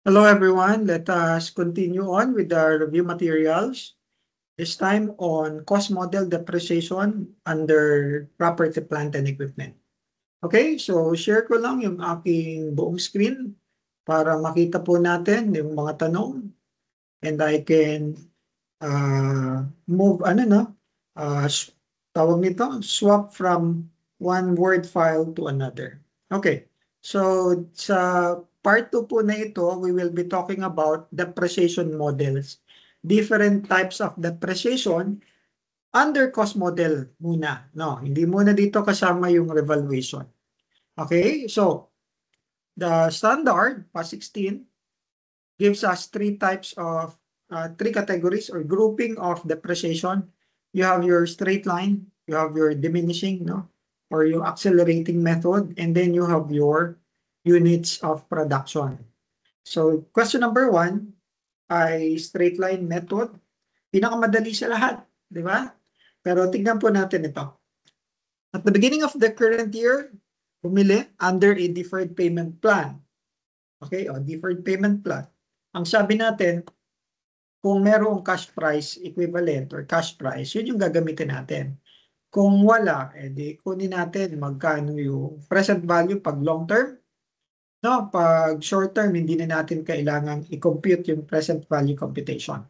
Hello everyone, let us continue on with our review materials. This time on cost model depreciation under property, plant, and equipment. Okay, so share ko lang yung aking buong screen para makita po natin yung mga tanong and I can move, tawag nito, swap from one Word file to another. Okay, so sa part 2 po na ito, we will be talking about depreciation models. Different types of depreciation under cost model muna. No, hindi muna dito kasama yung revaluation. Okay, so the standard, PAS 16, gives us three categories or grouping of depreciation. You have your straight line, you have your diminishing, no, or your accelerating method, and then you have your units of production. So question number 1 ay straight line method. Pinakamadali sa lahat, di ba? Pero tingnan po natin ito. At the beginning of the current year, bumili under a deferred payment plan. Okay, o deferred payment plan. Ang sabi natin, kung merong cash price equivalent or cash price, yun yung gagamitin natin. Kung wala, edi kunin natin magkano yung present value pag long term. No, pag short term, hindi na natin kailangan i-compute yung present value computation.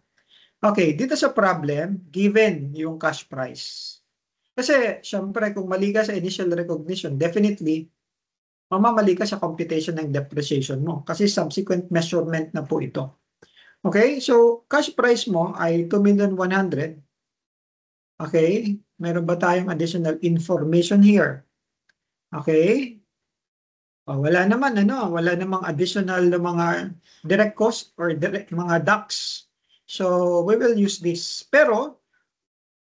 Okay, dito sa problem, given yung cash price. Kasi, syempre, kung mali ka sa initial recognition, definitely, mamamali ka sa computation ng depreciation mo. Kasi subsequent measurement na po ito. Okay, so cash price mo ay 2,100,000. Okay, meron ba tayong additional information here? Okay, wala naman, wala namang additional na mga direct cost or direct mga DAX. So we will use this. Pero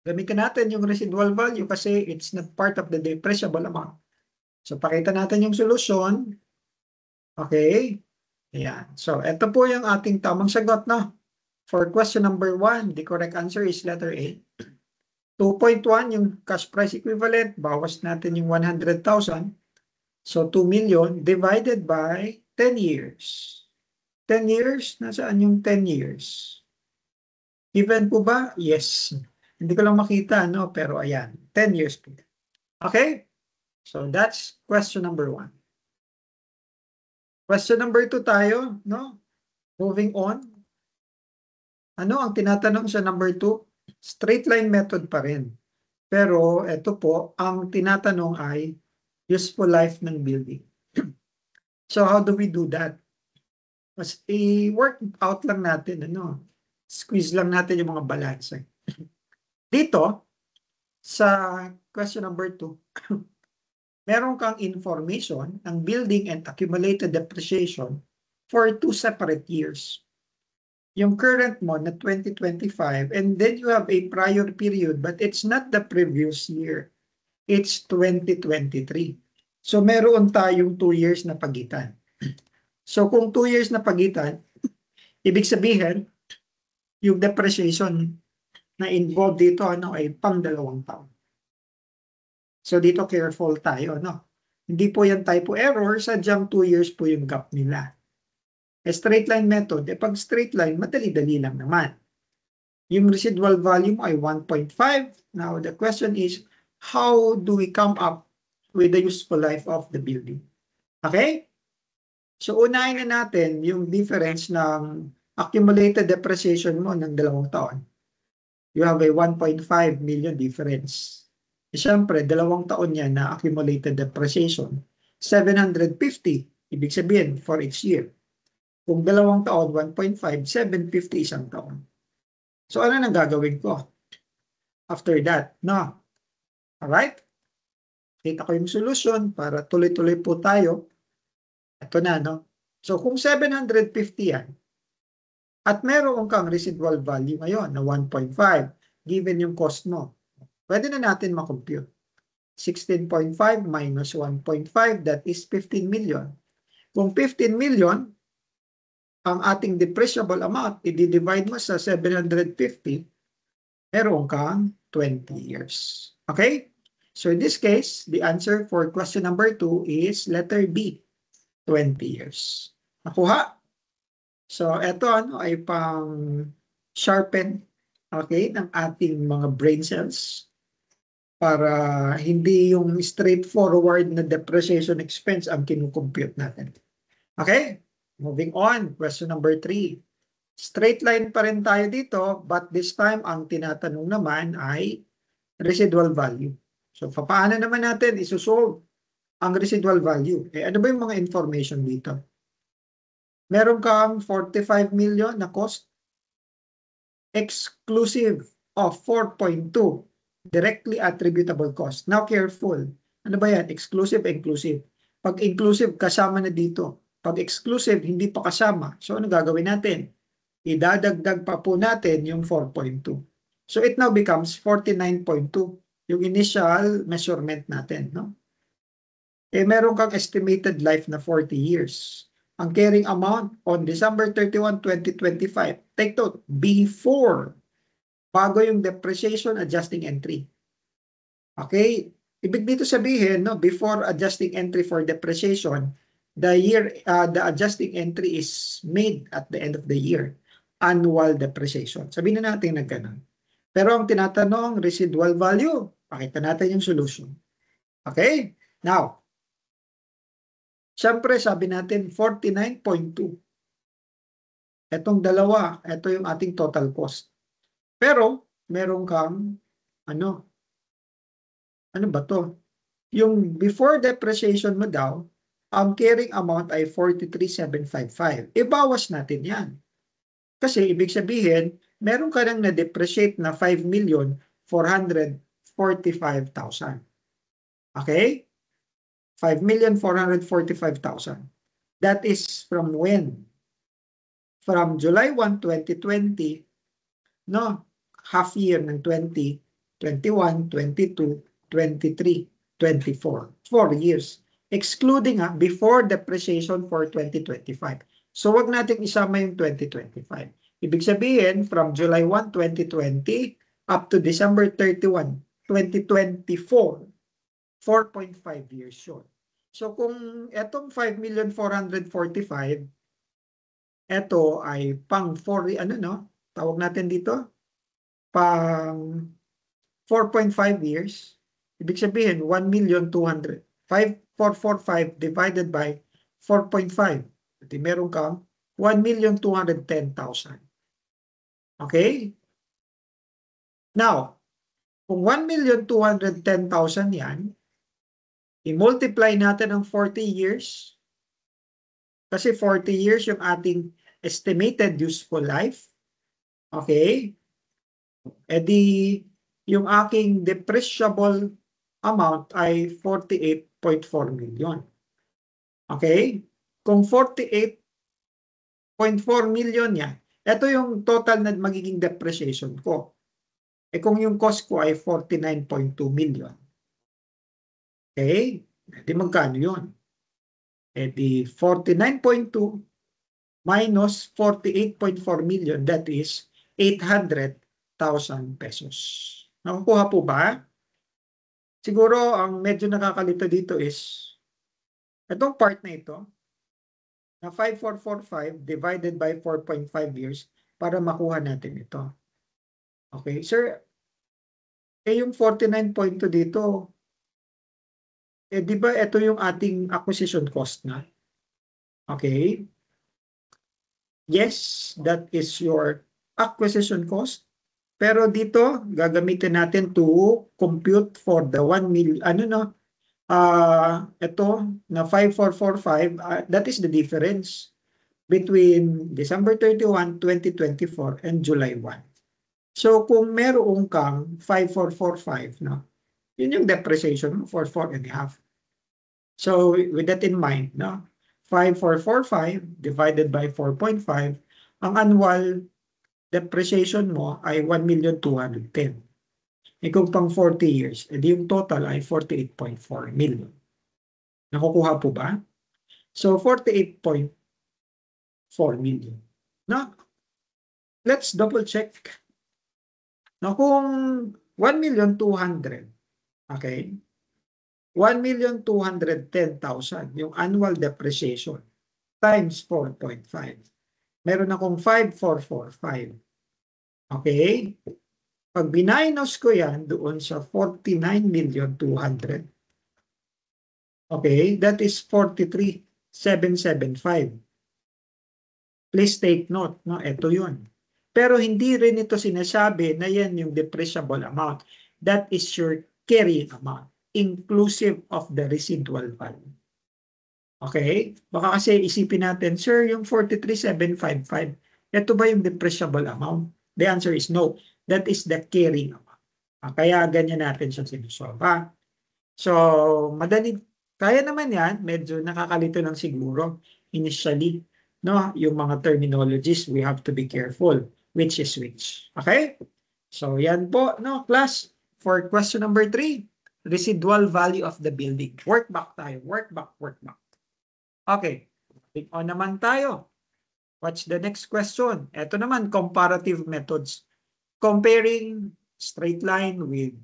gamitin natin yung residual value kasi it's not part of the depreciable amount. So pakita natin yung solution. Okay, ayan. So ito po yung ating tamang sagot na. For question number 1, the correct answer is letter A. 2.1 yung cash price equivalent, bawas natin yung 100,000. So 2 million divided by 10 years. 10 years, nasaan yung 10 years? Given po ba? Yes. Hindi ko lang makita, no? Pero ayan, 10 years po. Okay? So that's question number 1. Question number 2 tayo, no? Moving on. Ano ang tinatanong sa number 2? Straight line method pa rin. Pero ito po, ang tinatanong ay useful life ng building. So how do we do that? Mas i-work out lang natin, squeeze lang natin yung mga balance. Dito, sa question number 2, meron kang information ng building and accumulated depreciation for 2 separate years. Yung current mo na 2025, and then you have a prior period, but it's not the previous year. It's 2023. So meron tayong 2 years na pagitan. So kung 2 years na pagitan, ibig sabihin, yung depreciation na involved dito ay pang 2 taon. So dito careful tayo. Hindi po yan typo error, sadyang 2 years po yung gap nila. Straight line method, pag straight line, madali-dali lang naman. Yung residual value mo ay 1.5. Now the question is, how do we come up with the useful life of the building? Okay? So unahin na natin yung difference ng accumulated depreciation mo ng 2 taon. You have a 1.5 million difference. Siyempre, 2 taon yan na accumulated depreciation. 750, ibig sabihin, for each year. Kung 2 taon, 1.5, 750 isang taon. So ano nang gagawin ko? After that, Alright? Kita ko yung solution para tuloy-tuloy po tayo. Ito na, So kung 750 yan, at meron kang residual value ngayon na 1.5, given yung cost mo, pwede na natin makompute. 16.5 minus 1.5, that is 15 million. Kung 15 million, ang ating depreciable amount, i-divide mo sa 750, meron kang 20 years. Okay? So in this case, the answer for question number 2 is letter B, 20 years. Nakuha? So, ito ay pang sharpen, okay, ng ating mga brain cells para hindi yung straightforward na depreciation expense ang kinukompute natin. Okay? Moving on, question number 3. Straight line pa rin tayo dito, but this time ang tinatanong naman ay residual value. So, paano naman natin isusolve ang residual value? Ano ba yung mga information dito? Meron kang 45 million na cost exclusive of 4.2 directly attributable cost. Now, careful. Ano ba yan? Exclusive, inclusive. Pag inclusive, kasama na dito. Pag exclusive, hindi pa kasama. So, ano gagawin natin? Idadagdag pa po natin yung 4.2. So, it now becomes 49.2, yung initial measurement natin. No? Meron kang estimated life na 40 years. Ang carrying amount on December 31, 2025. Take note, before, bago yung depreciation adjusting entry. Okay? Ibig dito sabihin, no, before adjusting entry for depreciation, the adjusting entry is made at the end of the year. Annual depreciation. Sabihin na natin na ganun. Pero ang tinatanong, residual value, pakita natin yung solution. Okay? Now, siyempre sabi natin 49.2. Etong dalawa, ito yung ating total cost. Pero, meron kang, ano ba to? Yung before depreciation mo daw, ang carrying amount ay 43,755. Ibawas natin yan. Kasi ibig sabihin, meron ka nang na-depreciate na 5,445,000. Okay? 5,445,000. That is from when? From July 1, 2020, no? Half year ng 20, 21, 22, 23, 24. 4 years. Excluding before depreciation for 2025. So, wag natin isama yung 2025. Ibig sabihin, from July 1, 2020 up to December 31, 2024, 4.5 years yun. So, kung etong 5,445,000, ito ay pang 4, tawag natin dito, pang 4.5 years, ibig sabihin 1,200,000. 5,445 divided by 4.5. At meron kang 1,210,000. Okay? Now, kung 1,210,000 yan, i-multiply natin ng 40 years, kasi 40 years yung ating estimated useful life. Okay? Di yung aking depreciable amount ay 48.4 million. Okay? Kung 48.4 million yan, ito yung total na magiging depreciation ko. Kung yung cost ko ay 49.2 million. Okay? Di magkano yun? Di 49.2 minus 48.4 million, that is 800,000 pesos. Nakukuha po ba? Siguro ang medyo nakakalito dito is itong part na ito na 5,445 divided by 4.5 years para makuha natin ito. Okay, sir, yung 49.2 dito, di ba ito yung ating acquisition cost na? Okay. Yes, that is your acquisition cost. Pero dito, gagamitin natin to compute for the 1 million, ito na 5,445, that is the difference between December 31, 2024 and July 1. So, kung meron kang 5,445, no, yun yung depreciation for 4.5. So, with that in mind, no, 5,445 divided by 4.5, ang annual depreciation mo ay 1,210,000. Kung pang 40 years, edi yung total ay 48.4 million. Nakukuha po ba? So, 48.4 million. No? Let's double check. No, kung 1,200,000, okay? 1,210,000 yung annual depreciation times 4.5. Meron akong 5445. Okay? Pag binaynos ko yan doon sa 49,200,000. Okay? That is 43,775. Please take note, no? Ito yun. Pero hindi rin ito sinasabi na yan yung depreciable amount. That is your carrying amount, inclusive of the residual value. Okay? Baka kasi isipin natin, sir, yung 43,755, ito ba yung depreciable amount? The answer is no. That is the carrying amount. Kaya ganyan natin siya sinusolve. So, madali. Kaya naman yan, medyo nakakalito lang siguro initially. No, yung mga terminologies, we have to be careful which is which. Okay? So, yan po, no, class, for question number 3, residual value of the building. Work back tayo. Work back, work back. Okay. Moving on naman tayo. What's the next question? Ito naman, comparative methods. Comparing straight line with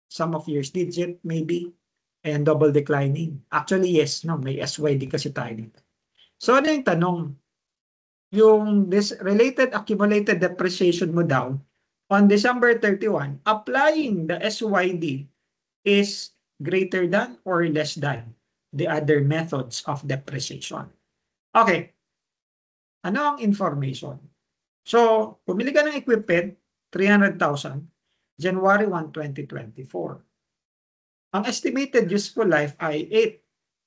sum of years digit, maybe, and double declining. Actually, yes, no, may SYD kasi tayo dito. So, ano yung tanong? Yung this related accumulated depreciation mo daw, on December 31, applying the SYD is greater than or less than the other methods of depreciation. Okay. Ano ang information? So, pumili ka ng equipment, 300,000, January 1, 2024. Ang estimated useful life ay 8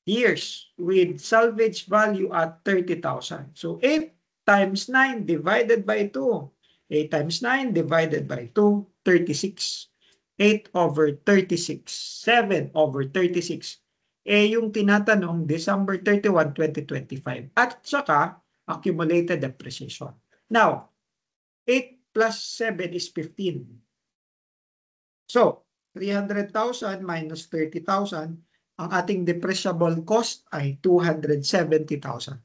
years with salvage value at 30,000. So 8 times 9 divided by 2. 8 times 9 divided by 2, 36. 8 over 36. 7 over 36. Yung tinatanong December 31, 2025. At saka accumulated depreciation. Now, 8 plus 7 is 15. So, 300,000 minus 30,000, ang ating depreciable cost ay 270,000.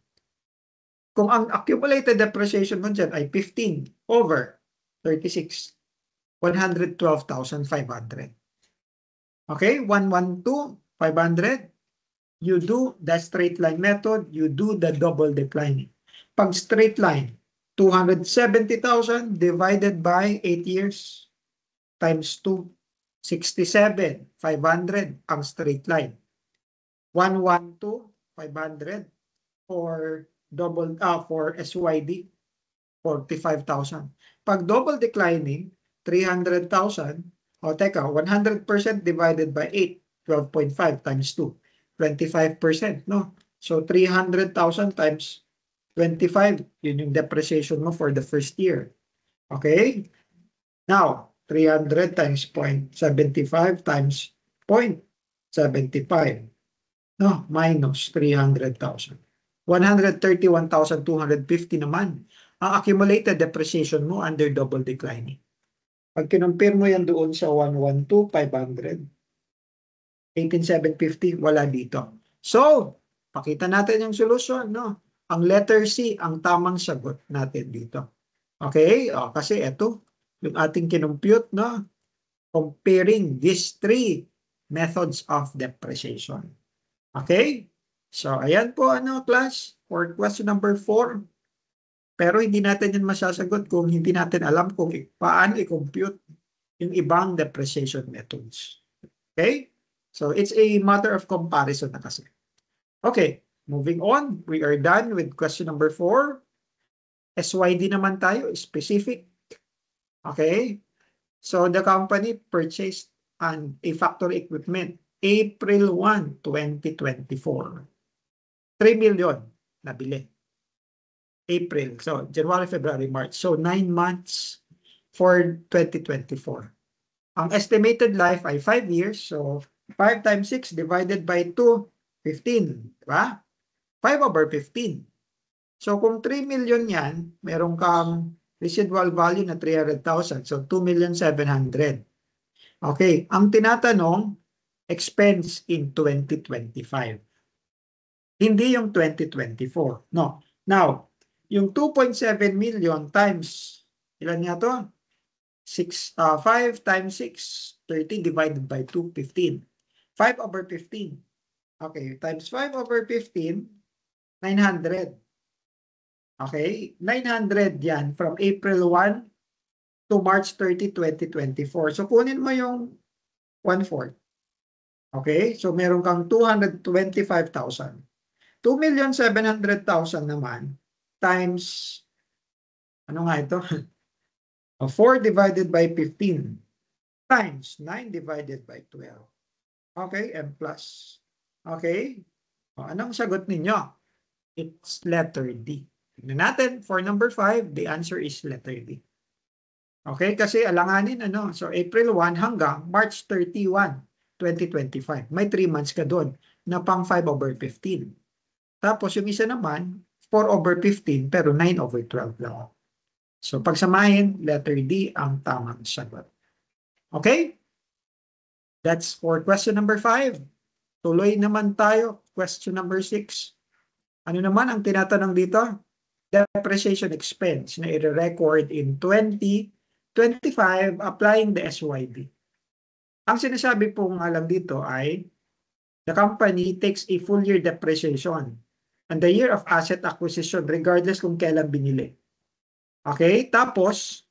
Kung ang accumulated depreciation mo dyan ay 15 over 36, 112,500. Okay, 112, 500. You do the straight line method, you do the double declining. Pag straight line, 270,000 divided by 8 years times 2. 67,500 ang straight line. 112,500 for double for SYD, 45,000. Pag double declining, 300,000. O teka, 100% divided by 8, 12.5 times 2, 25%, no? So 300,000 times 25, yun yung depreciation mo for the first year. Okay? Now, 300 times 0.75 times 0.75. No, minus 300,000. 131,250 naman ang accumulated depreciation mo under double declining. Pag kinumpir mo yan doon sa 112,500, 18,750, wala dito. So, pakita natin yung solution, no? Ang letter C, ang tamang sagot natin dito. Okay? Kasi ito, yung ating kinumpute, no? Comparing these 3 methods of depreciation. Okay? So, ayan po, class, for question number 4. Pero hindi natin yan masasagot kung hindi natin alam kung paano i-compute yung ibang depreciation methods. Okay? So, it's a matter of comparison na kasi. Okay, moving on. We are done with question number 4. SYD naman tayo, specific. Okay? So the company purchased a factory equipment April 1, 2024. 3 million nabili. April. So January, February, March. So 9 months for 2024. Ang estimated life ay 5 years. So 5 times 6 divided by 2, 15. Diba? 5 over 15. So kung 3 million yan, meron kang residual value na 300,000. So 2,700,000. Okay. Ang tinatanong, expense in 2025. Hindi yung 2024. No. Now, yung 2.7 million times, ilan nga to? 5 times 6, 30 divided by 2, 15. 5 over 15. Okay. Times 5 over 15, 900. Okay? 900 yan from April 1 to March 30, 2024. So, kunin mo yung 1/4. Okay? So, meron kang 225,000. 2,700,000 naman times, ano nga ito? 4 divided by 15 times 9 divided by 12. Okay? M plus. Okay? O, anong sagot ninyo? It's letter D. Tignan natin. For number 5, the answer is letter D. Okay? Kasi alanganin, ano? So, April 1 hanggang March 31, 2025. May 3 months ka doon na pang 5/15. Tapos, yung isa naman, 4/15, pero 9/12 lang. So, pagsamahin, letter D ang tamang sagot. Okay? That's for question number 5. Tuloy naman tayo. Question number 6. Ano naman ang tinatanong dito? Depreciation expense na i-record in 2025 applying the SYD. Ang sinasabi pong alam dito ay the company takes a full year depreciation and the year of asset acquisition regardless kung kailan binili. Okay? Tapos,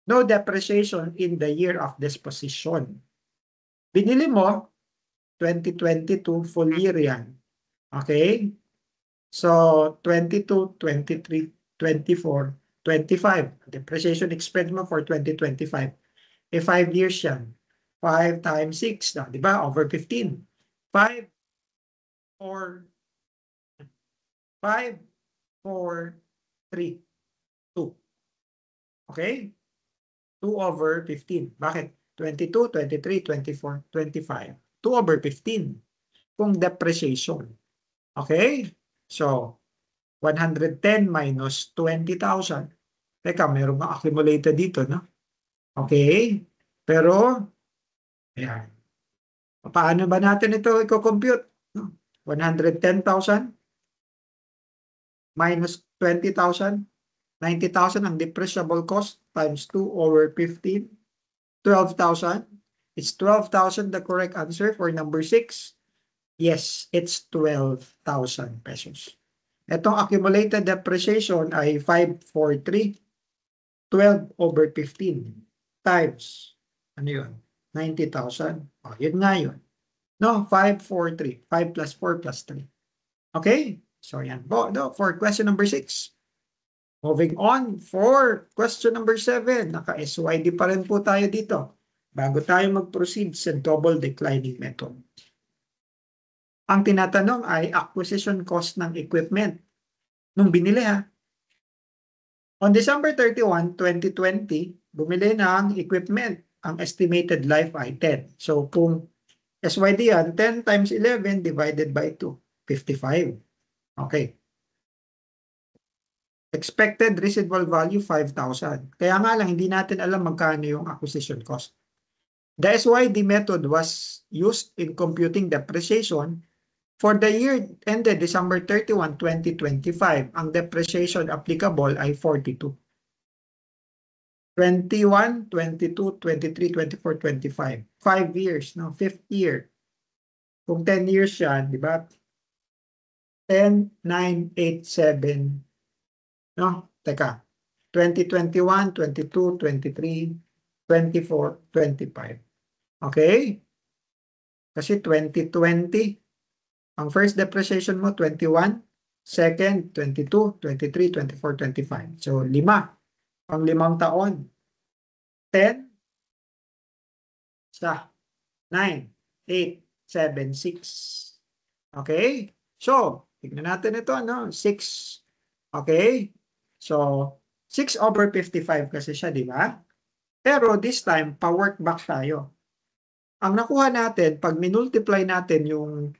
no depreciation in the year of disposition. Binili mo, 2022, full year yan. Okay? So, 22, 23, 24, 25. Depreciation expense mo for 2025. 5 years yan. 5 times 6, di ba? Over 15. 5, 4, 5, 4, 3, 2. Okay? 2/15. Bakit? 22, 23, 24, 25. 2/15. Kung depreciation. Okay? So, 110 minus 20,000. Teka, mayroong accumulated dito, no? Okay? Pero, ayan. Paano ba natin ito i-compute? 110,000 minus 20,000. 90,000 ang depreciable cost times 2/15. 12,000. Is 12,000 the correct answer for number 6? Yes, it's 12,000 pesos. Itong accumulated depreciation ay 543. 12/15 times, ano yun? 90,000. Oh, yun nga yun. No, 543. 5 plus 4 plus 3. Okay? So, yan. For question number 6. Moving on for question number 7. Naka-SYD pa rin po tayo dito. Bago tayo mag-proceed sa double declining method. Ang tinatanong ay acquisition cost ng equipment. Nung binili ha. On December 31, 2020, bumili ng equipment. Ang estimated life ay 10. So kung SYD yan, 10 times 11 divided by 2, 55. Okay. Expected residual value, 5,000. Kaya nga lang, hindi natin alam magkano yung acquisition cost. The SYD method was used in computing depreciation for the year ended December 31, 2025. Ang depreciation applicable ay 42. 21, 22, 23, 24, 25. 5 years, no? 5th year. Kung 10 years yan, di ba? 10, 9, 8, 7. No? Teka. 2021, 22, 23, 24, 25. Okay? Kasi 2020, ang first depreciation mo, 21. Second, 22, 23, 24, 25. So, 5. Pang 5 taon. 10, sa 9, 8, 7, 6. Okay? So, tignan natin ito, no? 6. Okay? So, 6/55 kasi siya, di ba? Pero this time, pa-work back tayo. Ang nakuha natin, pag minultiply natin yung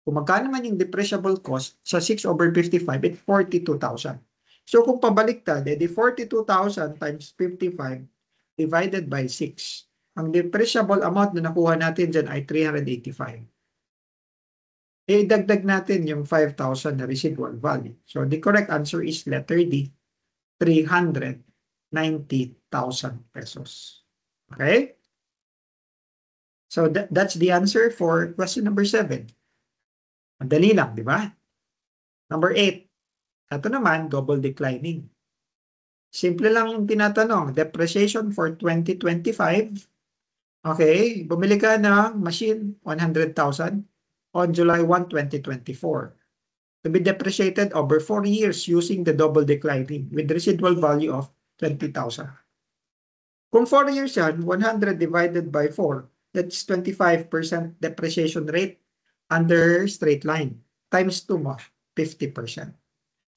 kung magkano man yung depreciable cost sa 6/55, it's 42,000. So kung pabaliktad, edi 42,000 times 55 divided by 6. Ang depreciable amount na nakuha natin dyan ay 385. Idagdag natin yung 5,000 na residual value. So the correct answer is letter D, 390,000 pesos. Okay? So that's the answer for question number 7. Madali lang, di ba? Number 8. Ito naman, double declining. Simple lang yung tinatanong. Depreciation for 2025. Okay, bumili ka ng machine, 100,000 on July 1, 2024. To be depreciated over 4 years using the double declining with residual value of 20,000. Kung 4 years yan, 100 divided by 4, that's 25% depreciation rate under straight line. Times 2 mo, 50%.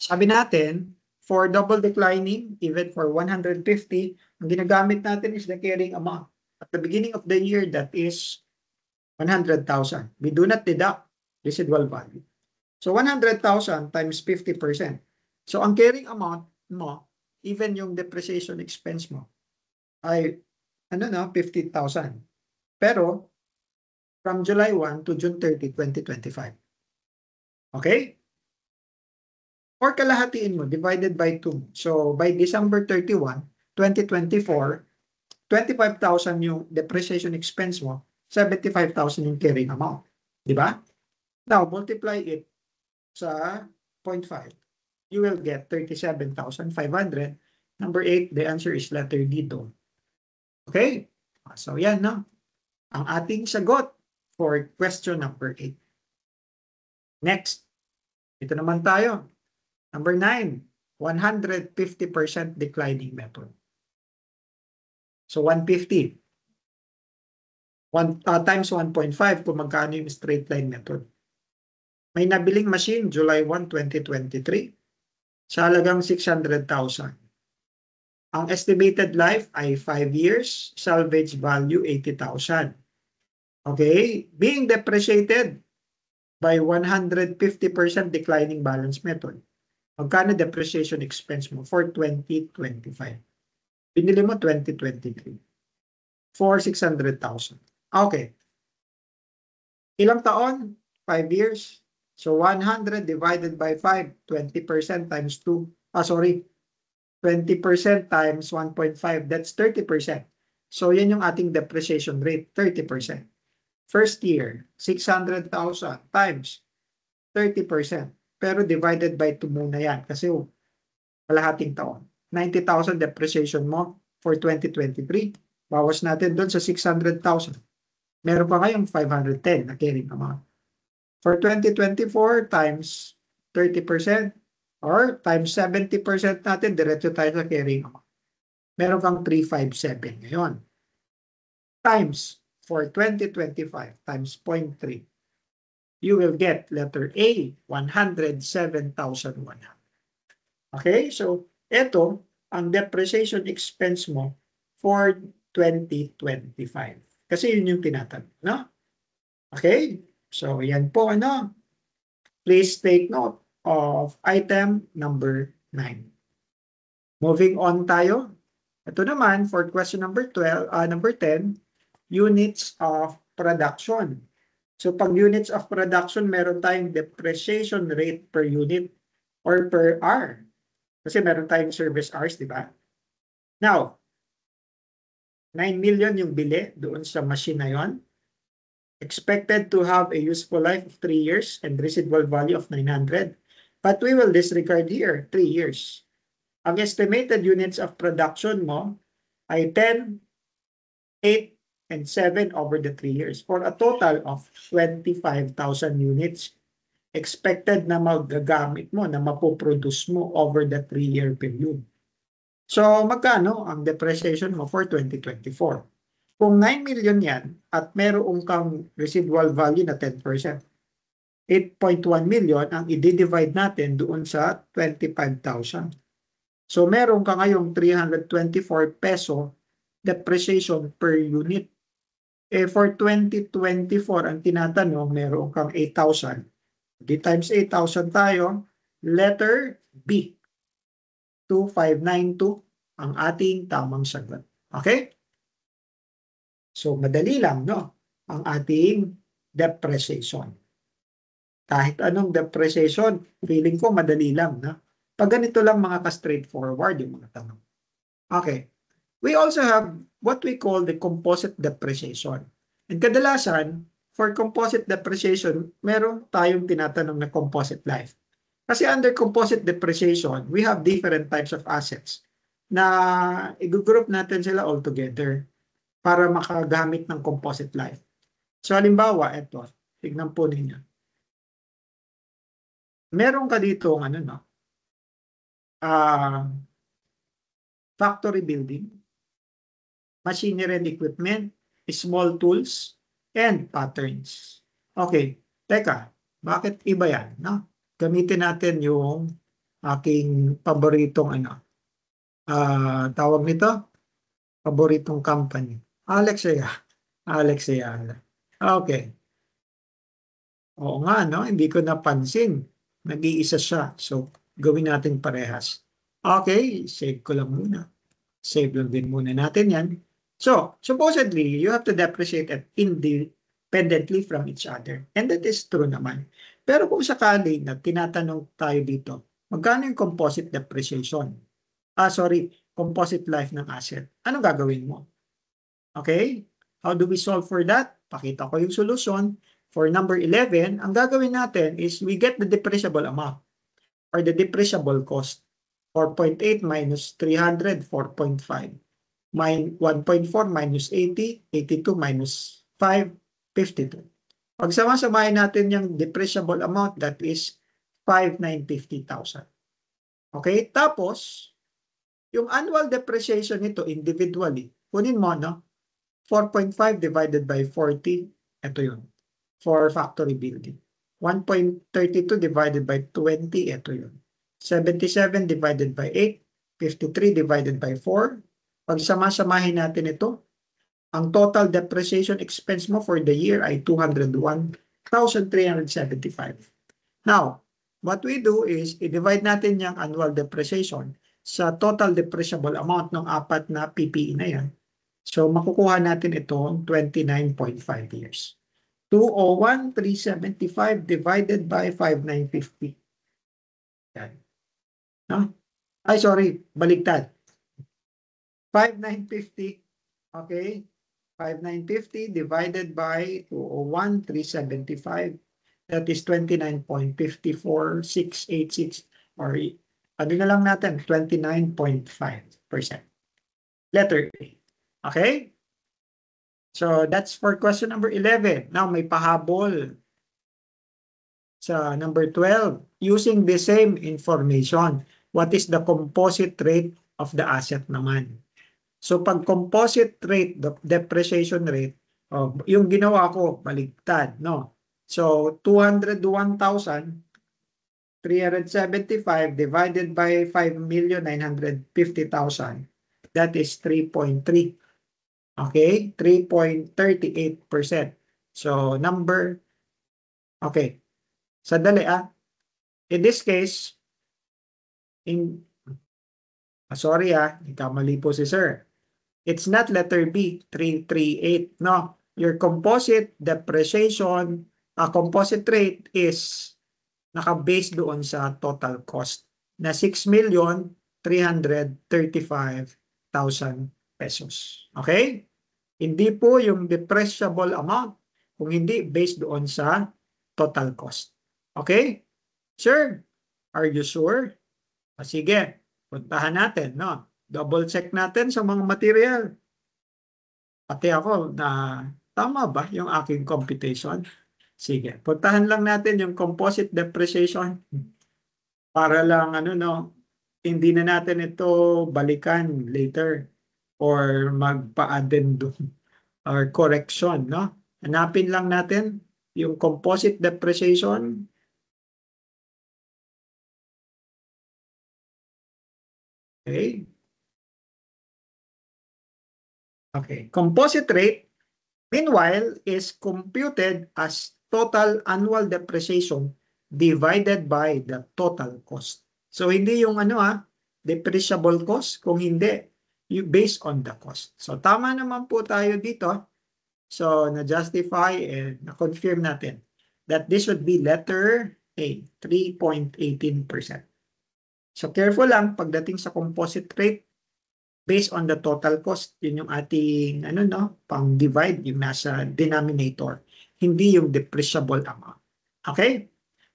Sabi natin, for double declining, even for 150, ang ginagamit natin is the carrying amount. At the beginning of the year, that is 100,000. We do not deduct residual value. So 100,000 times 50%. So ang carrying amount mo, even yung depreciation expense mo, ay 50,000. Pero from July 1 to June 30, 2025. Okay? Or kalahatiin mo, divided by 2. So by December 31, 2024, 25,000 yung depreciation expense mo, 75,000 yung carrying amount. Di ba? Now, multiply it sa 0.5. You will get 37,500. Number 8, the answer is letter D doon. Okay? So yan, no? Ang ating sagot for question number 8. Next. Ito naman tayo. Number 9, 150% declining method. So 150 times 1.5 kung magkano yung straight line method. May nabiling machine July 1, 2023 sa halagang 600,000. Ang estimated life ay 5 years, salvage value 80,000. Okay? Being depreciated by 150% declining balance method. Magkano depreciation expense mo for 2025? Binili mo 2023 for 600,000. Okay. Ilang taon? 5 years. So 100 divided by 5, 20% times 2. 20% times 1.5, that's 30%. So yan yung ating depreciation rate, 30%. First year, 600,000 times 30%. Pero divided by 2 muna yan kasi kalahating taon. 90,000 depreciation mo for 2023. Bawas natin doon sa 600,000. Meron pa ngayong 510 na carrying amount. For 2024 times 30% or times 70% natin, diretso tayo sa carrying amount. Meron kang 357 ngayon. Times for 2025 times 0.3. You will get letter A, 107,100. Okay, so ito ang depreciation expense mo for 2025. Kasi yun yung tinatanong, no? Okay, so yan po, ano? Please take note of item number 9. Moving on tayo. Ito naman for question number 10, units of production. So pag units of production, meron tayong depreciation rate per unit or per hour. Kasi meron tayong service hours, di ba? Now, 9 million yung bili doon sa machine na yon. Expected to have a useful life of 3 years and residual value of 900. But we will disregard here, 3 years. Ang estimated units of production mo ay 10, 8, and 7 over the 3 years for a total of 25,000 units expected na magagamit mo, na mapoproduce mo over the 3-year period. So, magkano ang depreciation mo for 2024? Kung 9 million yan at meron kang residual value na 10%, 8.1 million ang i-divide natin doon sa 25,000. So, meron ka ngayong 324 peso depreciation per unit. For 2024, ang tinatanong, meron kang 8,000. Di times 8,000 tayo, letter B. 2,592 ang ating tamang sagot. Okay? So, madali lang, no? Ang ating depreciation. Kahit anong depreciation, feeling ko madali lang, no? Pag ganito lang mga ka-straightforward yung mga tanong. Okay. We also have what we call the composite depreciation. And kadalasan, for composite depreciation, meron tayong tinatanong na composite life. Kasi under composite depreciation, we have different types of assets na i-group natin sila all together para makagamit ng composite life. So halimbawa, ito, tignan po ninyo. Meron ka dito ano, no? Factory building, machinery and equipment, small tools, and patterns. Okay, teka, bakit iba yan? No? Gamitin natin yung aking paboritong tawag nito, paboritong company. Alexia. Okay. Oo nga, no? Hindi ko napansin. Nag-iisa siya. So, gawin natin parehas. Okay, save ko lang muna. Save lang din muna natin yan. So, supposedly, you have to depreciate it independently from each other. And that is true naman. Pero kung sakali na tinatanong tayo dito, magkano yung composite depreciation? Composite life ng asset. Anong gagawin mo? Okay? How do we solve for that? Pakita ko yung solution. For number 11, ang gagawin natin is we get the depreciable amount or the depreciable cost. 4.8 minus 300, 4.5. 1.4 minus 80, 82 minus 5, 52. Pag sama-samahin natin yung depreciable amount, that is 5,950,000. Okay? Tapos, yung annual depreciation nito individually, kunin mo, no? 4.5 divided by 40, ito yun. For factory building. 1.32 divided by 20, ito yun. 77 divided by 8, 53 divided by 4. Pag sama-samahin natin ito, ang total depreciation expense mo for the year ay 201,375. Now, what we do is, i-divide natin yung annual depreciation sa total depreciable amount ng apat na PPE na yan. So, makukuha natin itong 29.5 years. 201,375 divided by 5,950. Yan. No? Ay, sorry. Baligtad. 5,950. Okay? 5,950 divided by 201,375. That is 29.54686 or ano na lang natin, 29.5%. Letter A. Okay? So, that's for question number 11. Now, may pahabol sa number 12. Using the same information, what is the composite rate of the asset naman? So, pag composite rate, the depreciation rate, yung ginawa ko, baligtad, no? So, 201,375 divided by 5,950,000, that is 3.3. Okay, 3.38%. So, okay. Sandali In this case, sorry nagkamali po si sir. It's not letter B, 338. No, your composite depreciation, composite rate is naka-base doon sa total cost na 6,335,000 pesos. Okay? Hindi po yung depreciable amount, kung hindi based doon sa total cost. Okay? Sir, are you sure? Sige, puntahan natin, no? Double check natin sa mga material. Pati ako na tama ba yung aking computation? Sige, puntahan lang natin yung composite depreciation para lang hindi na natin ito balikan later or magpa-addendum or correction, no? Hanapin lang natin yung composite depreciation. Okay. Okay. Composite rate, meanwhile, is computed as total annual depreciation divided by the total cost. So, hindi yung depreciable cost, kung hindi, based on the cost. So, tama naman po tayo dito. So, na-justify and na-confirm natin that this would be letter A, 3.18%. So, careful lang pagdating sa composite rate based on the total cost. Yun yung ating, pang-divide yung nasa denominator. Hindi yung depreciable amount. Okay?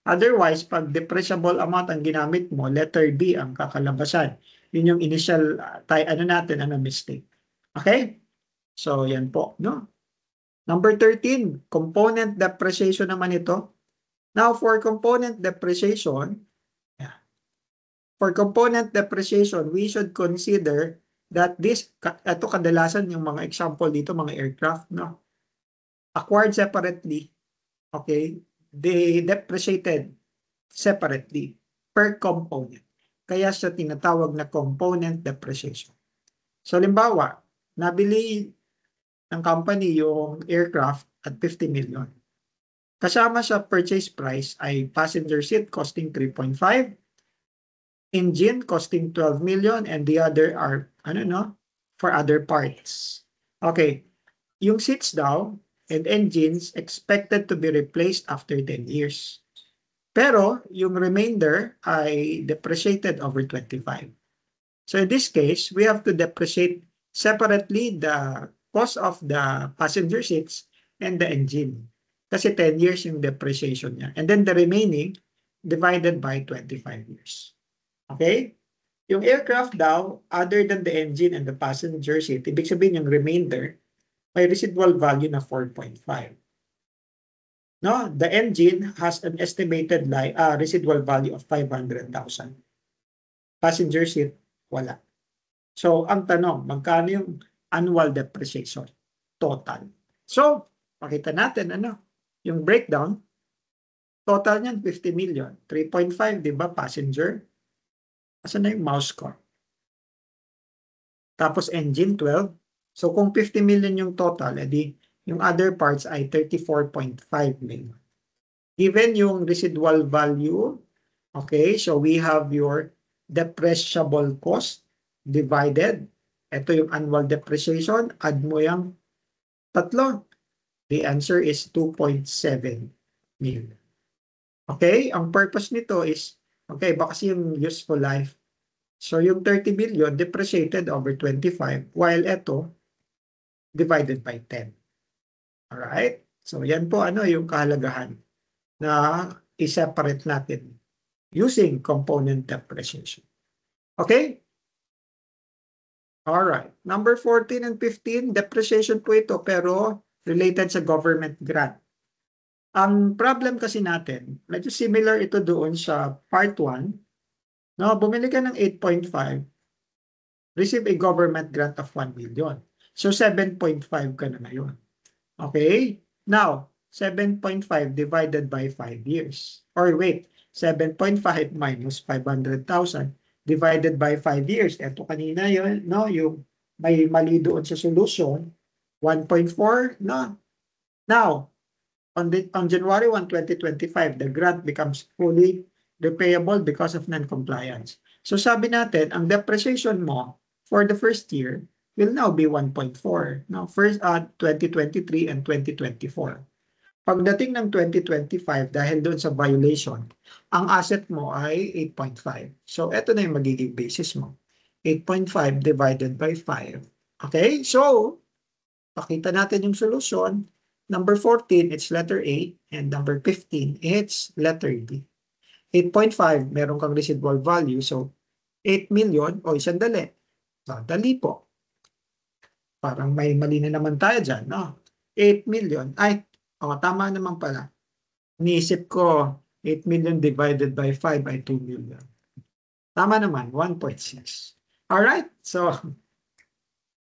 Otherwise, pag depreciable amount ang ginamit mo, letter B ang kakalabasan. Yun yung initial mistake. Okay? So, yan po, no? Number 13, component depreciation naman ito. Now, for component depreciation, we should consider that ito kadalasan yung mga example dito, mga aircraft, no? Acquired separately, okay? They depreciated separately per component. Kaya siya tinatawag na component depreciation. So, limbawa, nabili ng company yung aircraft at 50 million. Kasama sa purchase price ay passenger seat costing 3.5, engine costing 12 million, and the other are, for other parts. Okay, yung seats daw and engines expected to be replaced after 10 years. Pero yung remainder ay depreciated over 25. So in this case, we have to depreciate separately the cost of the passenger seats and the engine. Kasi 10 years yung depreciation niya. And then the remaining divided by 25 years. Okay? Yung aircraft daw, other than the engine and the passenger seat, ibig sabihin yung remainder, may residual value na 4.5. No, the engine has an estimated residual value of 500,000. Passenger seat, wala. So, ang tanong, magkano yung annual depreciation total? So, pakita natin, yung breakdown, total niyan 50 million. 3.5, di ba, passenger? Asan na yung mouse ko? Tapos engine, 12. So, kung 50 million yung total, edi yung other parts ay 34.5 million. Given yung residual value, okay, so we have your depreciable cost divided. Ito yung annual depreciation. Add mo yung tatlo. The answer is 2.7 million. Okay, ang purpose nito is, okay, baka kasi yung useful life. So yung 30 million depreciated over 25, while ito divided by 10. Alright? So yan po yung kahalagahan na i-separate natin using component depreciation. Okay? Alright. Number 14 and 15, depreciation po ito pero related sa government grant. Ang problem kasi natin, medyo similar ito doon sa part 1. No, bumili ka ng 8.5, receive a government grant of 1 million. So 7.5 ka na ngayon. Okay? Now, 7.5 divided by 5 years. Or wait, 7.5 minus 500,000 divided by 5 years. Ito kanina yun, no? Yung may mali doon sa solution. 1.4, no? Now, on January 1, 2025, the grant becomes fully repayable because of non-compliance. So sabi natin, ang depreciation mo for the first year will now be 1.4. Now, first 2023 and 2024. Pagdating ng 2025, dahil doon sa violation, ang asset mo ay 8.5. So, ito na yung magiging basis mo. 8.5 divided by 5. Okay? So, pakita natin yung solution. Number 14, it's letter A. And number 15, it's letter B. 8.5, meron kang residual value. So, 8 million, isang dali. So, dali po. Parang may mali na naman tayo dyan, no? 8 million. Tama naman pala. Niisip ko, 8 million divided by 5 ay 2 million. Tama naman, 1.6. Alright, so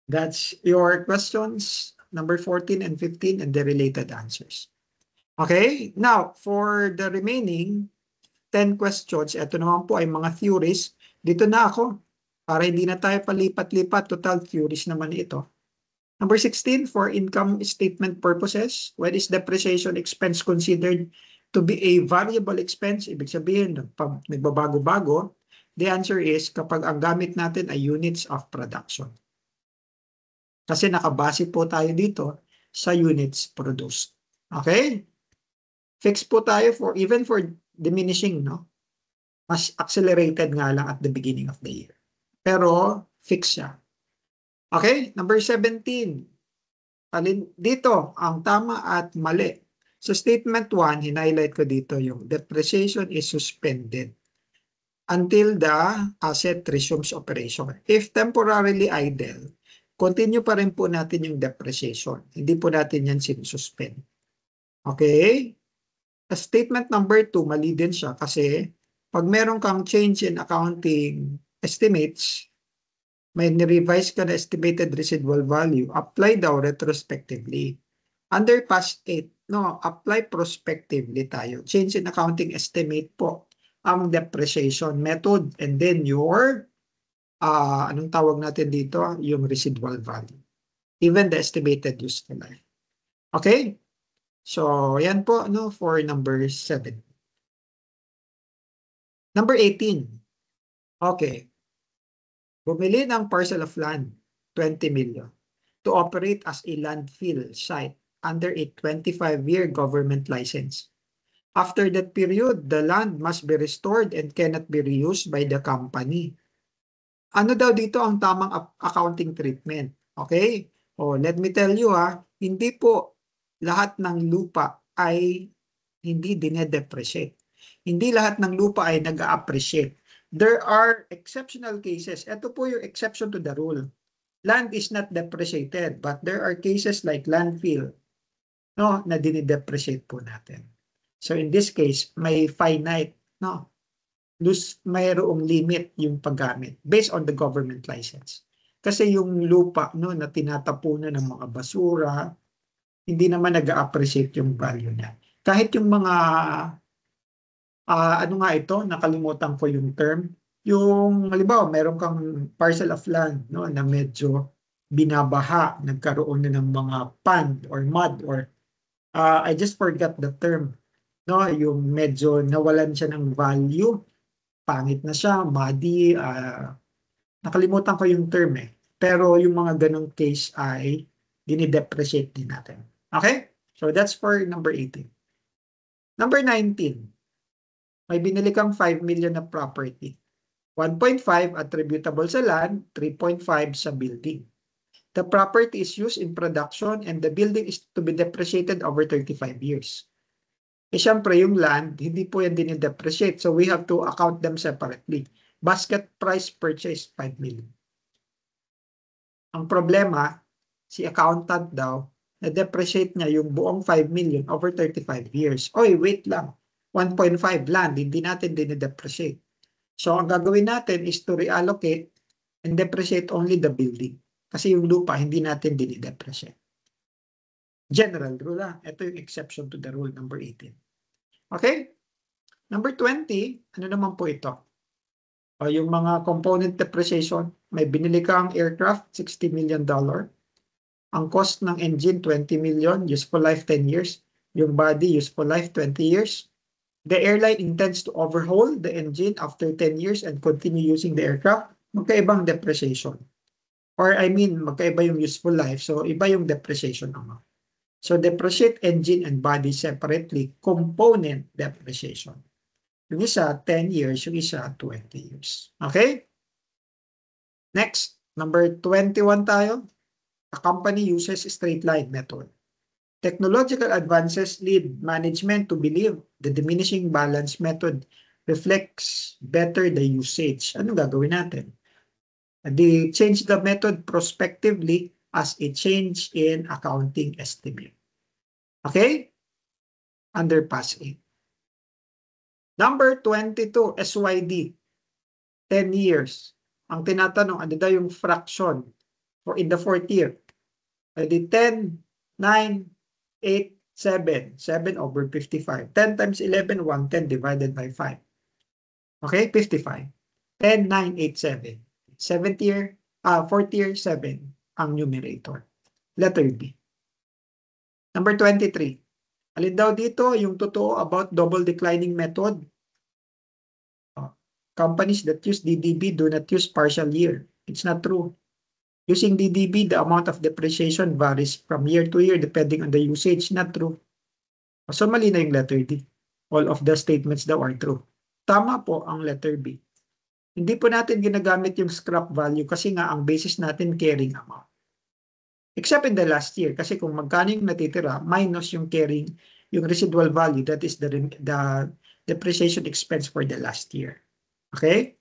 that's your questions, number 14 and 15, and the related answers. Okay, now, for the remaining 10 questions, ito naman po ay mga theories. Dito na ako, para hindi na tayo palipat-lipat, total theories naman ito. Number 16, for income statement purposes, when is depreciation expense considered to be a variable expense? Ibig sabihin, nagbabago-bago. The answer is kapag ang gamit natin ay units of production. Kasi nakabase po tayo dito sa units produced. Okay? Fix po tayo even for diminishing, no? Mas accelerated nga lang at the beginning of the year. Pero fix siya. Okay, number 17. Dito, ang tama at mali Sa statement 1, hinighlight ko dito yung depreciation is suspended until the asset resumes operation. If temporarily idle, continue pa rin po natin yung depreciation. Hindi po natin yan sinususpend. Okay? Statement number 2, mali din siya kasi pag meron kang change in accounting estimates, may ni-revise ka na estimated residual value, apply daw retrospectively. Under past 8, no, apply prospectively tayo. Change in accounting estimate po ang depreciation method and then your, anong tawag natin dito? Yung residual value. Even the estimated useful life. Okay? So, yan po, no, for number 7. Number 18. Okay. Bumili ng parcel of land, 20 million, to operate as a landfill site under a 25-year government license. After that period, the land must be restored and cannot be reused by the company. Ano daw dito ang tamang accounting treatment? Okay? Oh, let me tell you hindi po lahat ng lupa ay hindi dinedepreciate. Hindi lahat ng lupa ay nag-a-appreciate. There are exceptional cases. Ito po yung exception to the rule. Land is not depreciated, but there are cases like landfill, no, na dinidepreciate po natin. So in this case, may finite, no, mayroong limit yung paggamit based on the government license. Kasi yung lupa, no, na tinatapunan ng mga basura, hindi naman nag-a-appreciate yung value niya. Kahit yung mga ano nga ito, nakalimutan ko yung term. Yung, halimbawa, meron kang parcel of land, no, na medyo binabaha, nagkaroon na ng mga pond or mud or I just forgot the term. No, yung medyo nawalan siya ng value, pangit na siya, muddy, nakalimutan ko yung term eh. Pero yung mga ganong case ay dinidepreciate din natin. Okay? So that's for number 18. Number 19. May binili kang 5 million na property. 1.5 attributable sa land, 3.5 sa building. The property is used in production and the building is to be depreciated over 35 years. Eh syempre yung land, hindi po yan dinidepreciate. So we have to account them separately. Basket price purchase, 5 million. Ang problema, si accountant daw, na-depreciate niya yung buong 5 million over 35 years. Oy, wait lang. 1.5 land, hindi natin dinidepreciate. So ang gagawin natin is to reallocate and depreciate only the building. Kasi yung lupa, hindi natin dinidepreciate. General rule Ito yung exception to the rule number 18. Okay? Number 20, ano naman po ito? Yung mga component depreciation, may binili kang aircraft, $60 million. Ang cost ng engine, 20 million, useful life 10 years. Yung body, useful life 20 years. The airline intends to overhaul the engine after 10 years and continue using the aircraft. Magkaibang depreciation. Or I mean, magkaiba yung useful life, so iba yung depreciation amount. So depreciate engine and body separately, component depreciation. Yung isa, 10 years, yung isa, 20 years. Okay? Next, number 21 tayo. A company uses straight line method. Technological advances lead management to believe the diminishing balance method reflects better the usage. Ano gagawin natin? They change the method prospectively as a change in accounting estimate. Okay? Under pass 8. Number 22, SYD. 10 years. Ang tinatanong, ano daw yung fraction for in the fourth year? Di 10, 9, 8, 7. 7 over 55. 10 times 11, 110 divided by 5. Okay, 55. 10, 9, 8, 7. 7th year, 4th year, 7 ang numerator. Letter B. Number 23. Alin daw dito yung totoo about double declining method? Companies that use DDB do not use partial year. It's not true. Using DDB, the amount of depreciation varies from year to year depending on the usage. Not true. So mali na yung letter D. All of the statements daw are true. Tama po ang letter B. Hindi po natin ginagamit yung scrap value kasi nga ang basis natin carrying amount. Except in the last year kasi kung magkano yung natitira minus yung carrying yung residual value, that is the depreciation expense for the last year. Okay?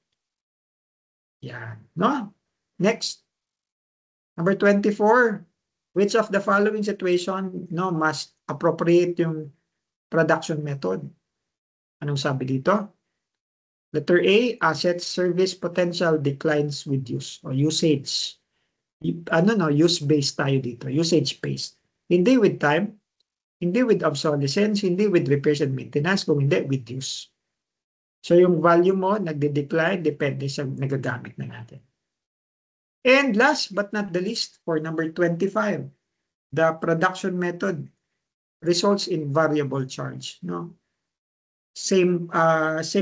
Yan. No? Next. Number 24. Which of the following situation must appropriate yung production method? Anong sabi dito? Letter A, asset service potential declines with use or usage. Use-based tayo dito. Usage-based. Hindi with time, hindi with obsolescence, hindi with repairs and maintenance, kung hindi with use. So yung value mo nagde-decline depende sa nagagamit na natin. And last but not the least, for number 25, the production method results in variable charge. Same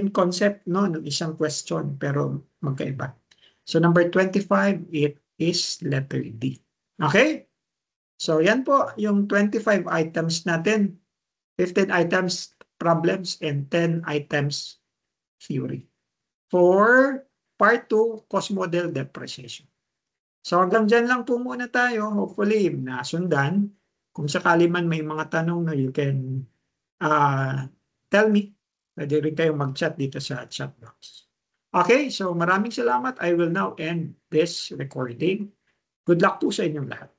concept ng isang question pero magkaiba. So number 25, it is letter D. Okay? So yan po yung 25 items natin. 15 items problems and 10 items theory. For part 2, cost model depreciation. So hanggang dyan lang po muna tayo. Hopefully, nasundan. Kung sakali man may mga tanong na you can tell me. Pwede rin kayong mag-chat dito sa chat box. Okay, so maraming salamat. I will now end this recording. Good luck po sa inyong lahat.